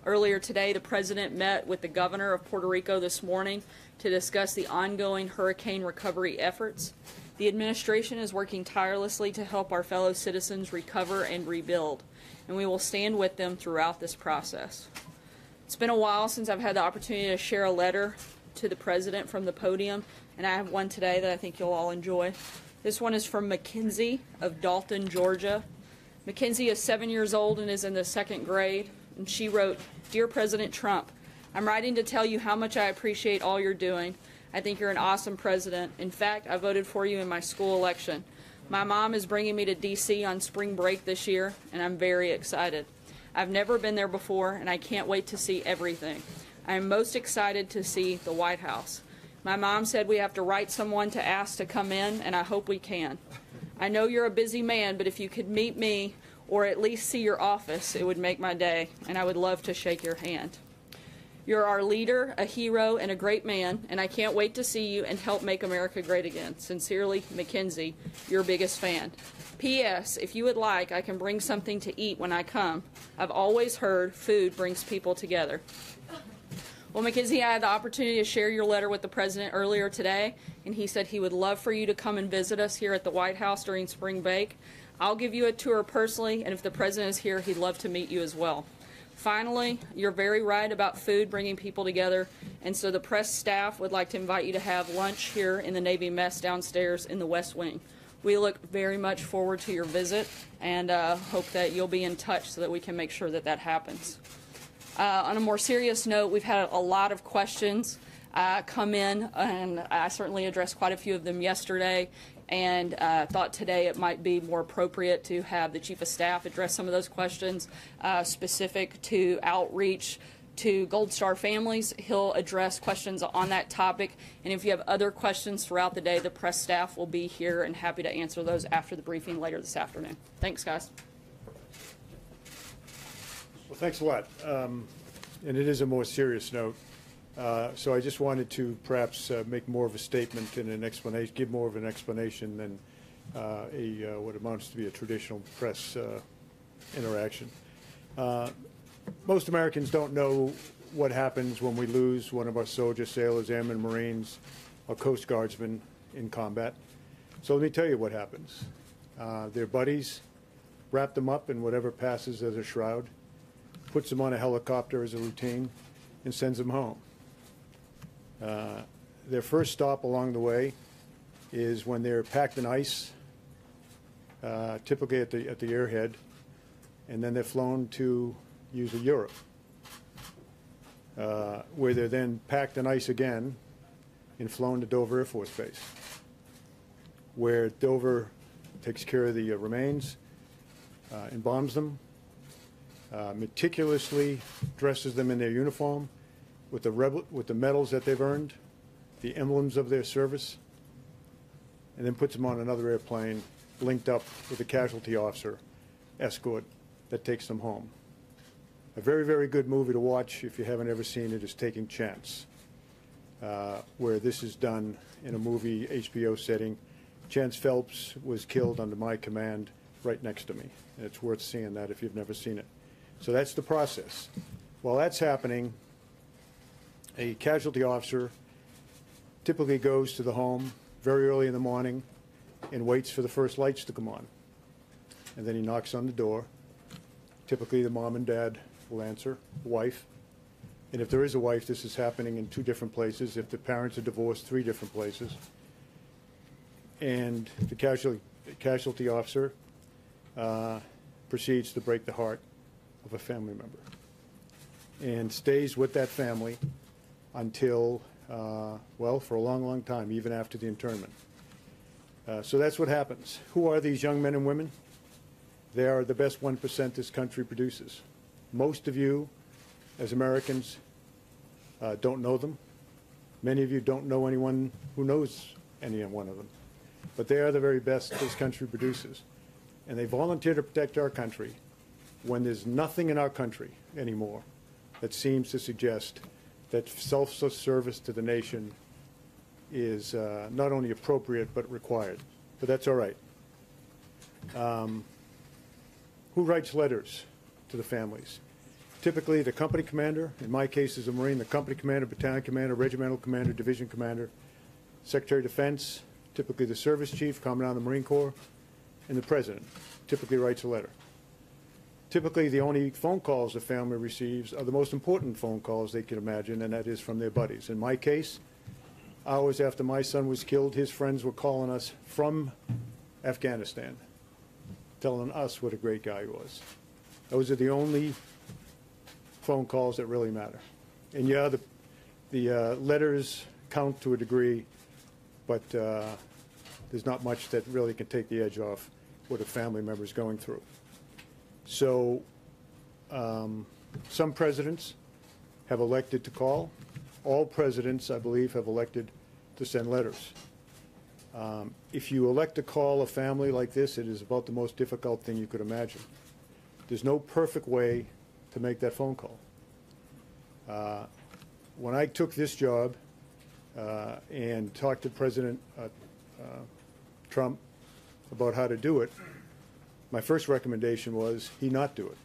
Earlier today, the President met with the Governor of Puerto Rico this morning to discuss the ongoing hurricane recovery efforts. The administration is working tirelessly to help our fellow citizens recover and rebuild, and we will stand with them throughout this process. It's been a while since I've had the opportunity to share a letter to the President from the podium, and I have one today that I think you'll all enjoy. This one is from Mackenzie of Dalton, Georgia. Mackenzie is 7 years old and is in the 2nd grade, and she wrote, "Dear President Trump, I'm writing to tell you how much I appreciate all you're doing. I think you're an awesome president. In fact, I voted for you in my school election. My mom is bringing me to D.C. on spring break this year, and I'm very excited. I've never been there before, and I can't wait to see everything. I am most excited to see the White House. My mom said we have to write someone to ask to come in, and I hope we can. I know you're a busy man, but if you could meet me or at least see your office, it would make my day, and I would love to shake your hand. You're our leader, a hero, and a great man, and I can't wait to see you and help make America great again. Sincerely, Mackenzie, your biggest fan. P.S. If you would like, I can bring something to eat when I come. I've always heard food brings people together." Well, Mackenzie, I had the opportunity to share your letter with the President earlier today, and he said he would love for you to come and visit us here at the White House during spring break. I'll give you a tour personally, and if the President is here, he'd love to meet you as well. Finally, you're very right about food bringing people together, and so the press staff would like to invite you to have lunch here in the Navy Mess downstairs in the West Wing. We look very much forward to your visit and hope that you'll be in touch so that we can make sure that that happens. On a more serious note, we've had a lot of questions come in, and I certainly addressed quite a few of them yesterday, and thought today it might be more appropriate to have the Chief of Staff address some of those questions specific to outreach to Gold Star families. He'll address questions on that topic, and if you have other questions throughout the day, the press staff will be here and happy to answer those after the briefing later this afternoon. Thanks, guys. Well, thanks a lot. And it is a more serious note. So I just wanted to perhaps make more of a statement and an explanation, give more of an explanation than what amounts to be a traditional press interaction. Most Americans don't know what happens when we lose one of our soldiers, sailors, airmen, Marines, or Coast Guardsmen in combat. So let me tell you what happens. Their buddies wrap them up in whatever passes as a shroud, puts them on a helicopter as a routine, and sends them home. Their first stop along the way is when they're packed in ice, typically at the airhead, and then they're flown to usually Europe, where they're then packed in ice again and flown to Dover Air Force Base, where Dover takes care of the remains, embalms them, meticulously dresses them in their uniform with the medals that they've earned, the emblems of their service, and then puts them on another airplane linked up with a casualty officer escort that takes them home. A very, very good movie to watch if you haven't ever seen it is Taking Chance, where this is done in a movie HBO setting. Chance Phelps was killed under my command right next to me. And it's worth seeing that if you've never seen it. So that's the process. While that's happening, a casualty officer typically goes to the home very early in the morning and waits for the first lights to come on. And then he knocks on the door. Typically the mom and dad will answer, the wife. And if there is a wife, this is happening in 2 different places. If the parents are divorced, 3 different places. And the casualty officer proceeds to break the heart of a family member and stays with that family until, well, for a long, long time, even after the internment. So that's what happens. Who are these young men and women? They are the best 1% this country produces. Most of you, as Americans, don't know them. Many of you don't know anyone who knows any one of them. But they are the very best this country produces. And they volunteer to protect our country when there's nothing in our country anymore that seems to suggest that self-service to the nation is not only appropriate but required. But that's all right. Who writes letters to the families? Typically, the company commander, in my case as a Marine, the company commander, battalion commander, regimental commander, division commander, Secretary of Defense, typically the service chief, Commandant of the Marine Corps, and the President typically writes a letter. Typically, the only phone calls the family receives are the most important phone calls they can imagine, and that is from their buddies. In my case, hours after my son was killed, his friends were calling us from Afghanistan, telling us what a great guy he was. Those are the only phone calls that really matter. And yeah, the letters count to a degree, but there's not much that really can take the edge off what a family member is going through. So some presidents have elected to call. All presidents, I believe, have elected to send letters. If you elect to call a family like this, it is about the most difficult thing you could imagine. There's no perfect way to make that phone call. When I took this job and talked to President Trump about how to do it, my first recommendation was he not do it.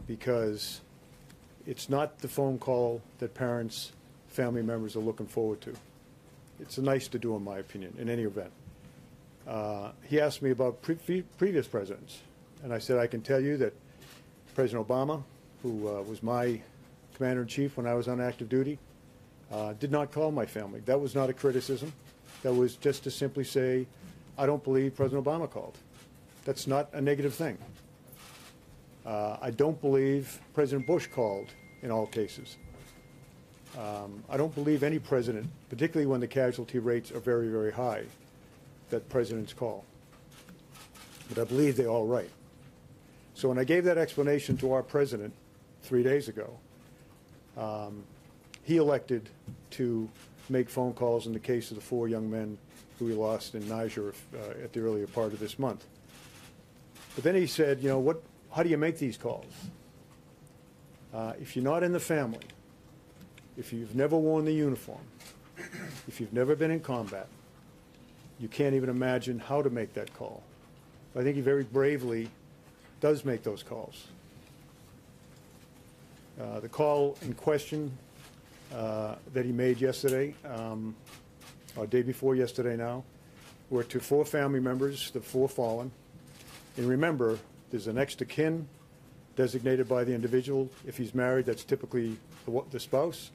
Because it's not the phone call that parents, family members are looking forward to. It's nice to do, in my opinion, in any event. He asked me about previous presidents, and I said I can tell you that President Obama, who was my commander-in-chief when I was on active duty, did not call my family. That was not a criticism. That was just to simply say, I don't believe President Obama called. That's not a negative thing. I don't believe President Bush called in all cases. I don't believe any president, particularly when the casualty rates are very, very high, that presidents call. But I believe they're all right. So when I gave that explanation to our president 3 days ago, he elected to make phone calls in the case of the 4 young men who we lost in Niger at the earlier part of this month. But then he said, you know, how do you make these calls? If you're not in the family, if you've never worn the uniform, if you've never been in combat, you can't even imagine how to make that call. But I think he very bravely does make those calls. The call in question that he made yesterday, or day before yesterday now, were to 4 family members, the 4 fallen. And remember, there's a next of kin designated by the individual. If he's married, that's typically the spouse.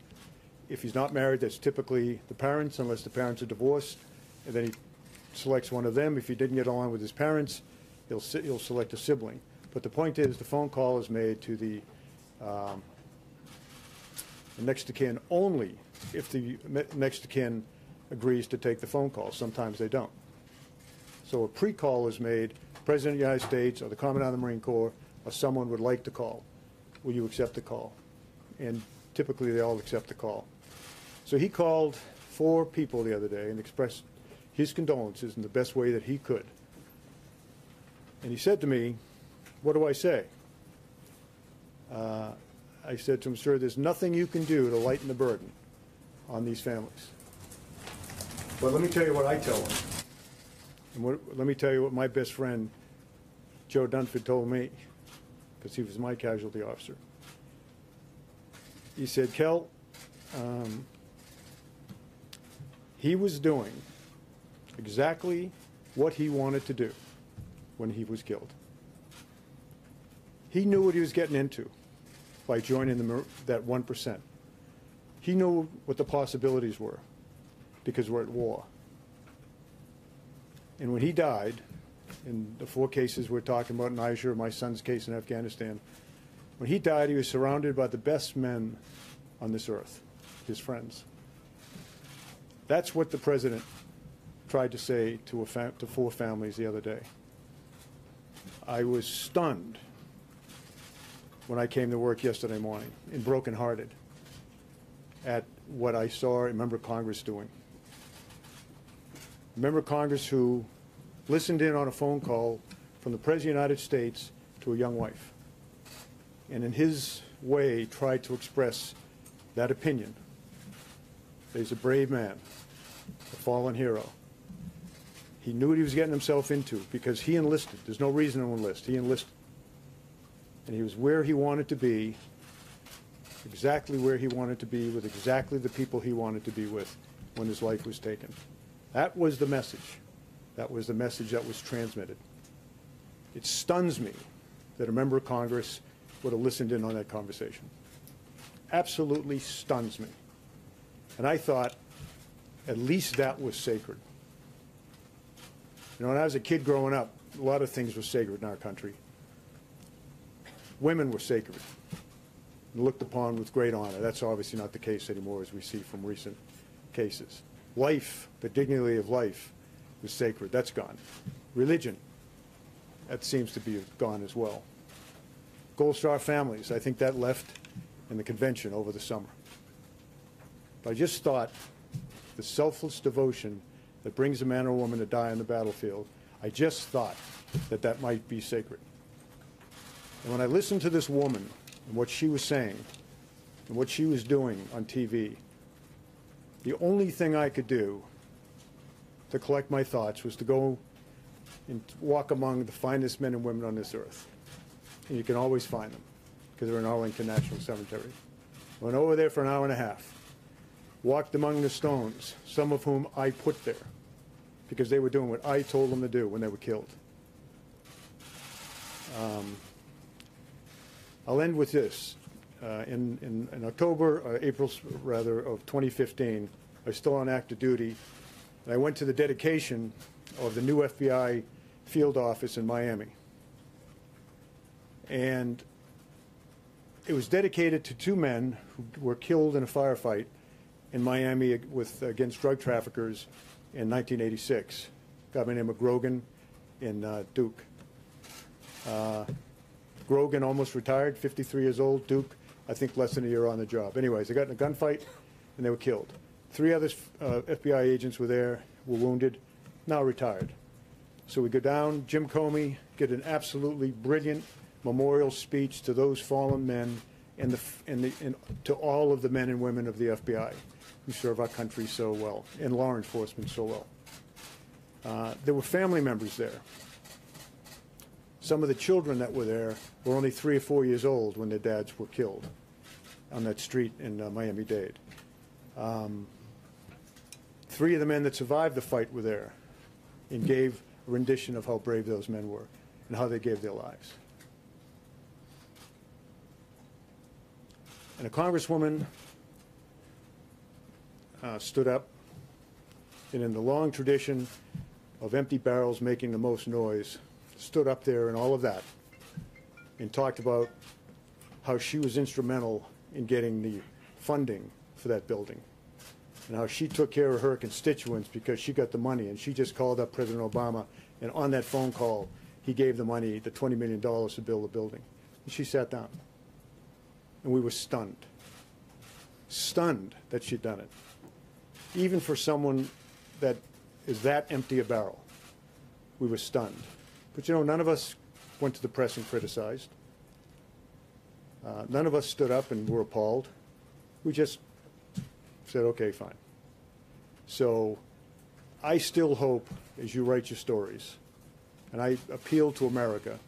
If he's not married, that's typically the parents, unless the parents are divorced. And then he selects one of them. If he didn't get along with his parents, he'll select a sibling. But the point is, the phone call is made to the next of kin only if the next of kin agrees to take the phone call. Sometimes they don't. So a pre-call is made. President of the United States or the Commandant of the Marine Corps or someone would like to call. Will you accept the call? And typically they all accept the call. So he called 4 people the other day and expressed his condolences in the best way that he could. And he said to me, what do I say? I said to him, sir, there's nothing you can do to lighten the burden on these families. But let me tell you what I tell them. And let me tell you what my best friend, Joe Dunford, told me, because he was my casualty officer. He said, Kel, he was doing exactly what he wanted to do when he was killed. He knew what he was getting into by joining that 1%. He knew what the possibilities were because we're at war. And when he died, in the 4 cases we're talking about, Niger, my son's case in Afghanistan, when he died, he was surrounded by the best men on this earth, his friends. That's what the president tried to say to 4 families the other day. I was stunned when I came to work yesterday morning and brokenhearted at what I saw a member of Congress doing. A member of Congress who listened in on a phone call from the President of the United States to a young wife, and in his way tried to express that opinion. He's a brave man, a fallen hero. He knew what he was getting himself into because he enlisted. There's no reason to enlist. He enlisted. And he was where he wanted to be, exactly where he wanted to be, with exactly the people he wanted to be with when his life was taken. That was the message. That was the message that was transmitted. It stuns me that a member of Congress would have listened in on that conversation. Absolutely stuns me. And I thought at least that was sacred. You know, when I was a kid growing up, a lot of things were sacred in our country. Women were sacred and looked upon with great honor. That's obviously not the case anymore, as we see from recent cases. Life, the dignity of life, was sacred. That's gone. Religion, that seems to be gone as well. Gold Star families, I think that left in the convention over the summer. But I just thought the selfless devotion that brings a man or woman to die on the battlefield, I just thought that that might be sacred. And when I listened to this woman and what she was saying and what she was doing on TV, the only thing I could do to collect my thoughts was to go and walk among the finest men and women on this earth. And you can always find them because they're in Arlington National Cemetery. Went over there for an hour and a half, walked among the stones, some of whom I put there because they were doing what I told them to do when they were killed. I'll end with this. In October, April rather, of 2015, I was still on active duty, and I went to the dedication of the new FBI field office in Miami. And it was dedicated to two men who were killed in a firefight in Miami against drug traffickers in 1986. A guy by the name of Grogan and Duke. Grogan almost retired, 53 years old. Duke, I think less than a year on the job. Anyways, they got in a gunfight and they were killed. Three other FBI agents were there, were wounded, now retired. So we go down, Jim Comey, get an absolutely brilliant memorial speech to those fallen men and to all of the men and women of the FBI who serve our country so well and law enforcement so well. There were family members there. Some of the children that were there were only 3 or 4 years old when their dads were killed on that street in Miami-Dade. 3 of the men that survived the fight were there and gave a rendition of how brave those men were and how they gave their lives. And a congresswoman stood up, and in the long tradition of empty barrels making the most noise, stood up there and all of that and talked about how she was instrumental in getting the funding for that building and how she took care of her constituents because she got the money, and she just called up President Obama, and on that phone call he gave the money, the $20 million to build the building. And she sat down, and we were stunned that she'd done it. Even for someone that is that empty a barrel, we were stunned. But you know, none of us went to the press and criticized. None of us stood up and were appalled. We just said, okay, fine. So I still hope, as you write your stories, and I appeal to America,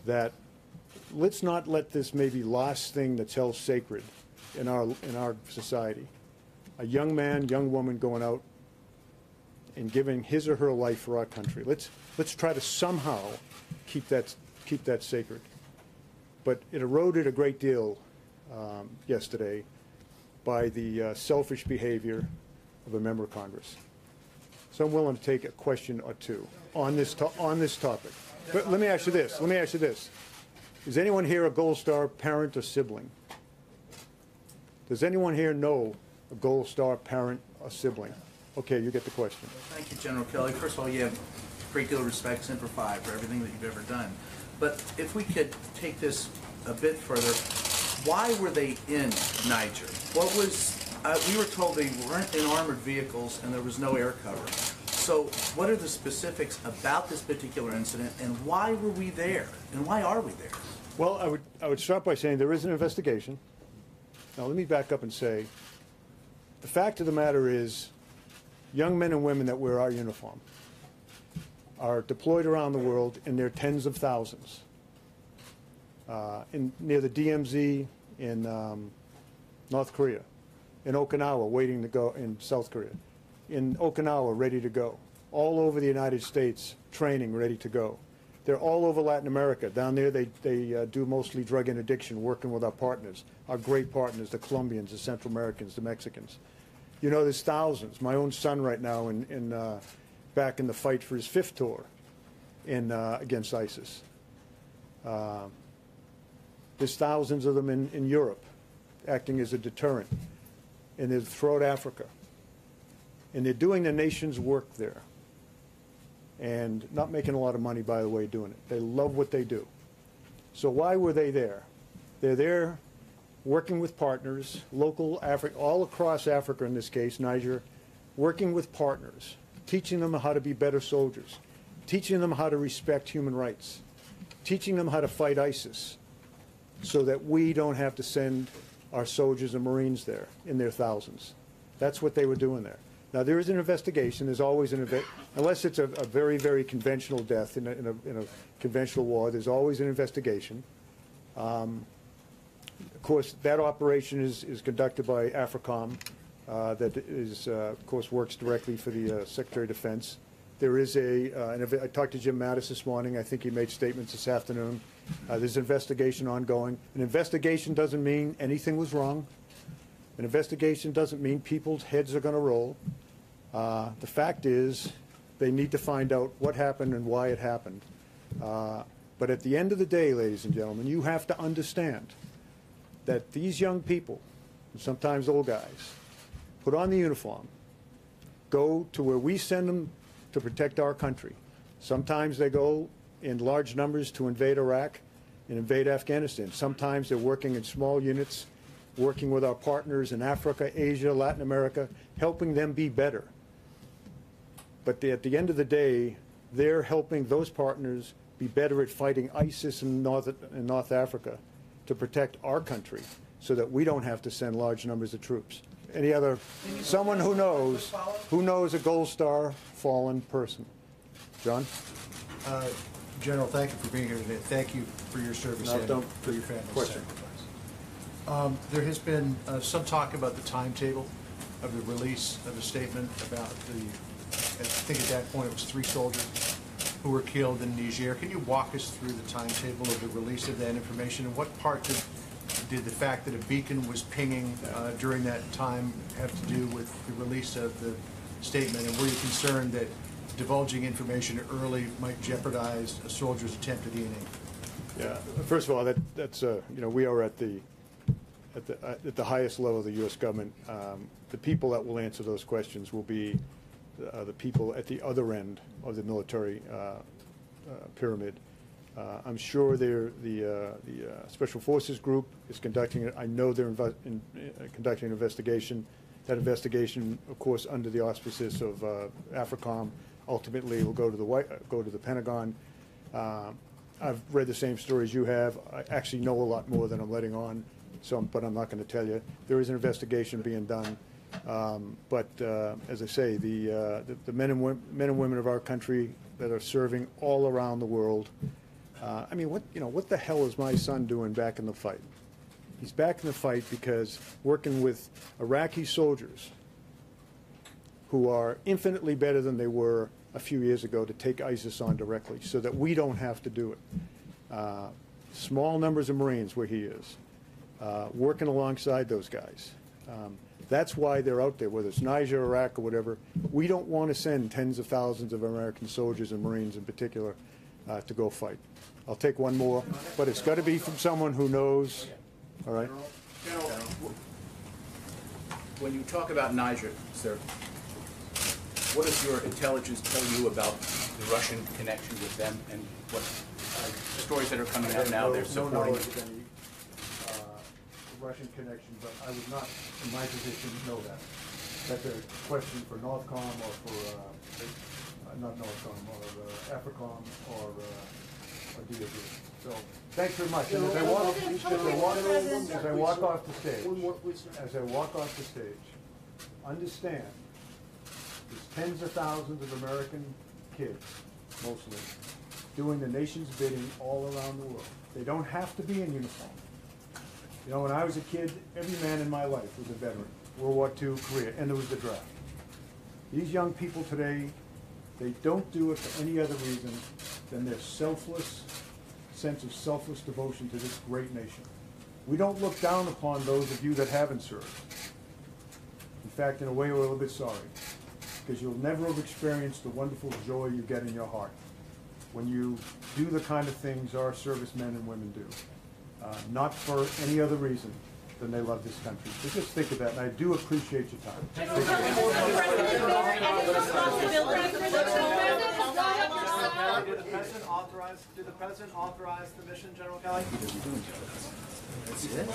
that let's not let this maybe last thing that's held sacred in our society, a young man, young woman going out and giving his or her life for our country. Let's try to somehow keep that sacred. But it eroded a great deal yesterday by the selfish behavior of a member of Congress. So I'm willing to take a question or two on this topic. But let me ask you this. Is anyone here a Gold Star parent or sibling? Does anyone here know a Gold Star parent or sibling? Okay, you get the question. Thank you, General Kelly. First of all, you have a great deal of respect, Semper Fi, for everything that you've ever done. But if we could take this a bit further, why were they in Niger? What was, we were told they weren't in armored vehicles and there was no air cover. So what are the specifics about this particular incident, and why were we there? And why are we there? Well, I would start by saying there is an investigation. Now, let me back up and say, the fact of the matter is, young men and women that wear our uniform are deployed around the world in their tens of thousands. near the DMZ in North Korea, in Okinawa, waiting to go, in South Korea, in Okinawa, ready to go, all over the United States, training, ready to go. They're all over Latin America. Down there, they do mostly drug interdiction, working with our partners, our great partners, the Colombians, the Central Americans, the Mexicans. You know, there's thousands. My own son right now back in the fight for his 5th tour against ISIS. There's thousands of them in Europe, acting as a deterrent, and they're throughout Africa. And they're doing the nation's work there, and not making a lot of money, by the way, doing it. They love what they do. So why were they there? They're there working with partners, local Africa, all across Africa in this case, Niger, working with partners, teaching them how to be better soldiers, teaching them how to respect human rights, teaching them how to fight ISIS, so that we don't have to send our soldiers and Marines there in their thousands. That's what they were doing there. Now, there is an investigation. There's always an unless it's a very, very conventional death in a conventional war, there's always an investigation. Of course, that operation is conducted by AFRICOM, that is, of course, works directly for the Secretary of Defense. There is I talked to Jim Mattis this morning. I think he made statements this afternoon. There's an investigation ongoing. An investigation doesn't mean anything was wrong. An investigation doesn't mean people's heads are going to roll. The fact is, they need to find out what happened and why it happened. But at the end of the day, ladies and gentlemen, you have to understand that these young people, and sometimes old guys, put on the uniform, go to where we send them to protect our country. Sometimes they go in large numbers to invade Iraq and invade Afghanistan. Sometimes they're working in small units, working with our partners in Africa, Asia, Latin America, helping them be better. But at the end of the day, they're helping those partners be better at fighting ISIS in North Africa to protect our country so that we don't have to send large numbers of troops. Any other, someone who knows a Gold Star fallen person? John? General, thank you for being here today. Thank you for your service and for your family's Question. sacrifice. There has been some talk about the timetable of the release of a statement about I think at that point it was 3 soldiers who were killed in Niger. Can you walk us through the timetable of the release of that information, and what part did the fact that a beacon was pinging during that time have to do with the release of the statement, and were you concerned that divulging information early might jeopardize a soldier's attempt at E&E? Yeah. First of all, that's you know, we are at the highest level of the U.S. government. The people that will answer those questions will be the people at the other end of the military pyramid. I'm sure the Special Forces Group is conducting it. I know they're conducting an investigation. That investigation, of course, under the auspices of AFRICOM, ultimately will go to the Pentagon. I've read the same stories you have. I actually know a lot more than I'm letting on, but I'm not going to tell you. There is an investigation being done. But as I say, the men and women of our country that are serving all around the world. I mean, what the hell is my son doing back in the fight? He's back in the fight because working with Iraqi soldiers who are infinitely better than they were a few years ago to take ISIS on directly, so that we don't have to do it. Small numbers of Marines where he is, working alongside those guys. That's why they're out there, whether it's Niger, Iraq, or whatever. We don't want to send tens of thousands of American soldiers and Marines in particular to go fight. I'll take one more, but it's got to be from someone who knows. All right? General, when you talk about Niger, sir, what does your intelligence tell you about the Russian connection with them, and what stories that are coming out now they're supporting? No knowledge of any Russian connection, but I would not, in my position, know that. That's a question for Northcom or for, not Northcom, or AFRICOM or DoD. So, thanks very much. And as I walk off the stage, understand there's tens of thousands of American kids mostly, doing the nation's bidding all around the world. They don't have to be in uniform. You know, when I was a kid, every man in my life was a veteran. World War II, Korea, and there was the draft. These young people today, they don't do it for any other reason than their selfless sense of selfless devotion to this great nation. We don't look down upon those of you that haven't served. In fact, in a way, we're a little bit sorry, because you'll never have experienced the wonderful joy you get in your heart when you do the kind of things our servicemen and women do, not for any other reason than they love this country. So just think of that, and I do appreciate your time. Did the president authorize the mission, General Kelly? That's it.